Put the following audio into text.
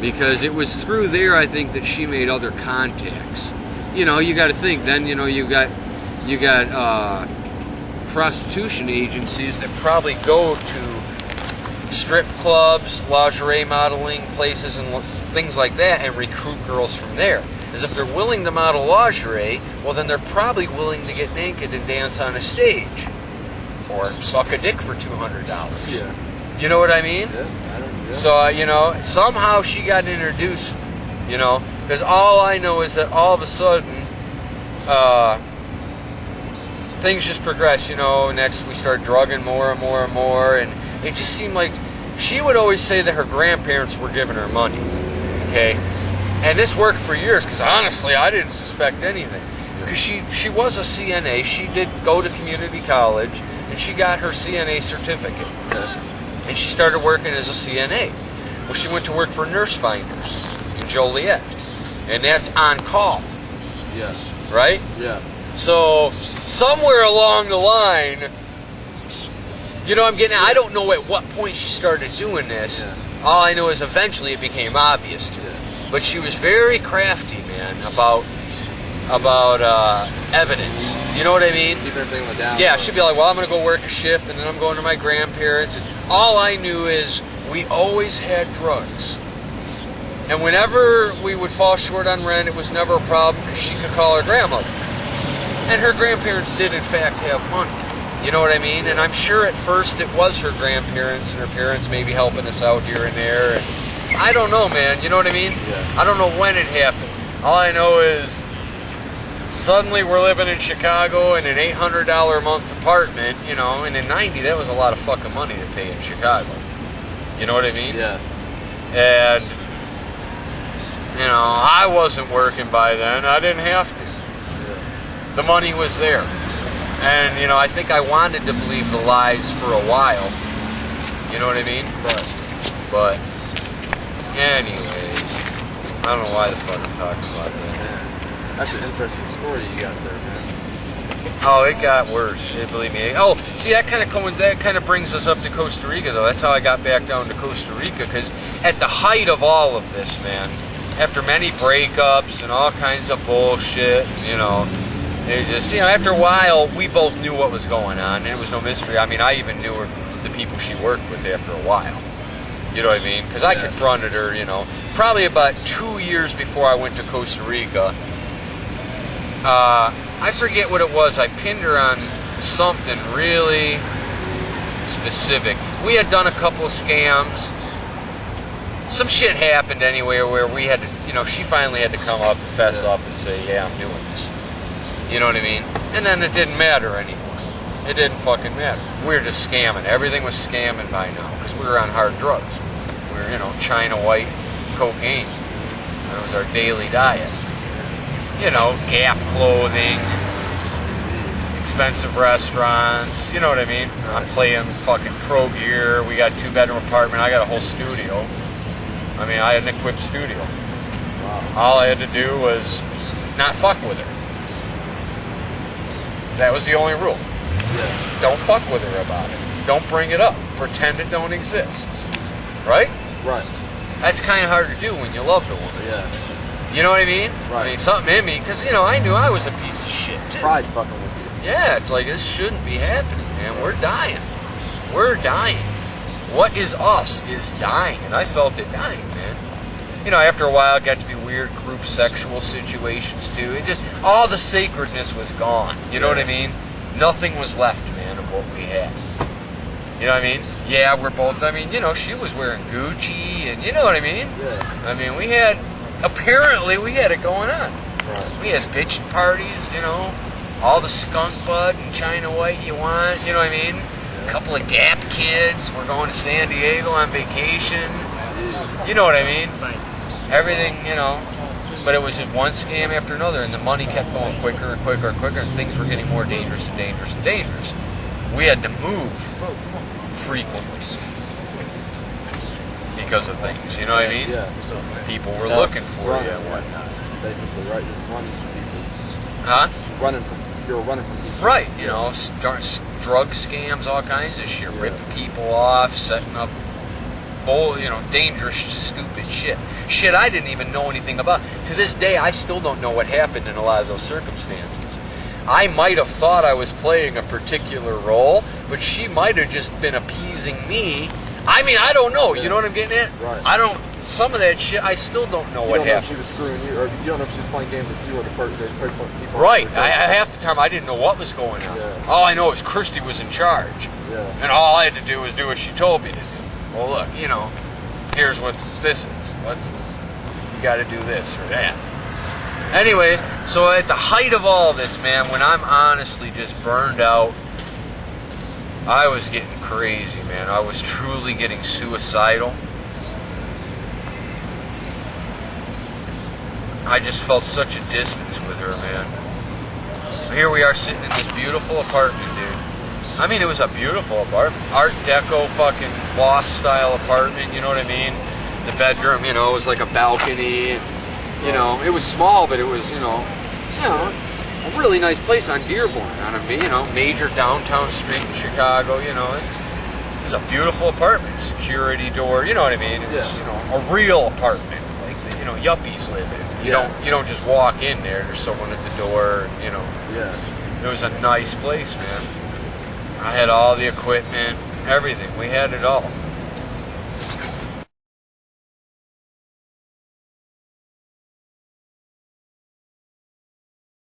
because it was through there, I think, that she made other contacts. You know, you got to think. Then, you know, you got prostitution agencies that probably go to strip clubs, lingerie modeling places, and things like that, and recruit girls from there. Because if they're willing to model lingerie, well, then they're probably willing to get naked and dance on a stage, or suck a dick for $200. Yeah. You know what I mean? Yeah. So, you know, somehow she got introduced, you know, because all I know is that all of a sudden, things just progress, you know. Next, we start drugging more and more and more, and it just seemed like she would always say that her grandparents were giving her money, okay? And this worked for years, because honestly, I didn't suspect anything. Because she was a CNA, she did go to community college, and she got her CNA certificate. And she started working as a CNA. Well, she went to work for Nurse Finders in Joliet. And that's on call. Yeah. Right? Yeah. So, somewhere along the line, you know, I don't know at what point she started doing this. Yeah. All I know is eventually it became obvious to her. But she was very crafty, man, about evidence. You know what I mean? Keep everything down. Yeah, she'd be like, well, I'm going to go work a shift, and then I'm going to my grandparents. And all I knew is we always had drugs. And whenever we would fall short on rent, it was never a problem because she could call her grandmother. And her grandparents did, in fact, have money. You know what I mean? And I'm sure at first it was her grandparents and her parents maybe helping us out here and there. And I don't know, man. You know what I mean? Yeah. I don't know when it happened. All I know is suddenly we're living in Chicago in an $800 a month apartment, you know, and in '90 that was a lot of fucking money to pay in Chicago. You know what I mean? Yeah. And, you know, I wasn't working by then. I didn't have to. Yeah. The money was there. And, you know, I think I wanted to believe the lies for a while. You know what I mean? But anyways, I don't know why the fuck I'm talking about that. Man, that's an interesting story you got there, man. Oh, it got worse. Believe me. Oh, see, that kind of brings us up to Costa Rica, though. That's how I got back down to Costa Rica, because at the height of all of this, man, after many breakups and all kinds of bullshit, you know, it was just, you know, after a while, we both knew what was going on, and it was no mystery. I mean, I even knew the people she worked with after a while. You know what I mean? Because I confronted her, you know, probably about 2 years before I went to Costa Rica. I forget what it was. I pinned her on something really specific. We had done a couple of scams. Some shit happened anyway where we had to, you know, she finally had to come up and fess up and say, yeah, I'm doing this. You know what I mean? And then it didn't matter anymore. It didn't fucking matter. We were just scamming. Everything was scamming by now because we were on hard drugs. We were, you know, China white cocaine. That was our daily diet. You know, Gap clothing, expensive restaurants, you know what I mean? I'm playing fucking pro gear. We got a 2-bedroom apartment. I got a whole studio. I mean, I had an equipped studio. Wow. All I had to do was not fuck with her. That was the only rule. Yeah. Don't fuck with her about it. Don't bring it up. Pretend it don't exist. Right? Right. That's kind of hard to do when you love the woman. Yeah. You know what I mean? Right. I mean, something in me, because, you know, I knew I was a piece of shit, too. Pride fucking with you. Yeah, it's like, this shouldn't be happening, man. We're dying. We're dying. What is us is dying, and I felt it dying, man. You know, after a while, it got to be weird group sexual situations, too. It just, all the sacredness was gone. You know what I mean? Nothing was left, man, of what we had. You know what I mean? Yeah, we're both, I mean, you know, she was wearing Gucci, and you know what I mean? Yeah. I mean, apparently we had it going on. Right. We had bitchin' parties, you know, all the skunk bud and China white you want, you know what I mean? A couple of Gap kids, we're going to San Diego on vacation, you know what I mean? Everything, you know, but it was just one scam after another, and the money kept going quicker and quicker and quicker, and things were getting more dangerous and dangerous and dangerous. We had to move frequently because of things, you know what I mean? Yeah. So, people were looking for you and yeah. whatnot. Basically, right? You're running from people. Huh? You're running from people. Right, you know, drug scams, all kinds of shit, ripping people off, setting up dangerous, stupid shit. Shit I didn't even know anything about. To this day, I still don't know what happened in a lot of those circumstances. I might have thought I was playing a particular role, but she might have just been appeasing me. I mean, I don't know. Yeah. You know what I'm getting at? Right. Some of that shit, I still don't know what happened. You don't know if she was screwing you, or you don't know if she was playing games with you or the people. Right. Half the time, I didn't know what was going on. Yeah. All I know is Christy was in charge. Yeah. And all I had to do was do what she told me to do. Well, look, here's what this is. You got to do this or that. Anyway, so at the height of all this, man, when I'm honestly just burned out, I was getting crazy, man. I was truly getting suicidal. I just felt such a distance with her, man. Here we are sitting in this beautiful apartment, dude. I mean, it was a beautiful apartment. Art Deco fucking loft style apartment, you know what I mean? The bedroom, it was like a balcony. It was small, but it was, a really nice place on Dearborn, on a major downtown street in Chicago, It was a beautiful apartment. Security door, you know what I mean? It was, a real apartment. Like, yuppies live in. You don't just walk in there. There's someone at the door. Yeah. It was a nice place, man. I had all the equipment, everything. We had it all.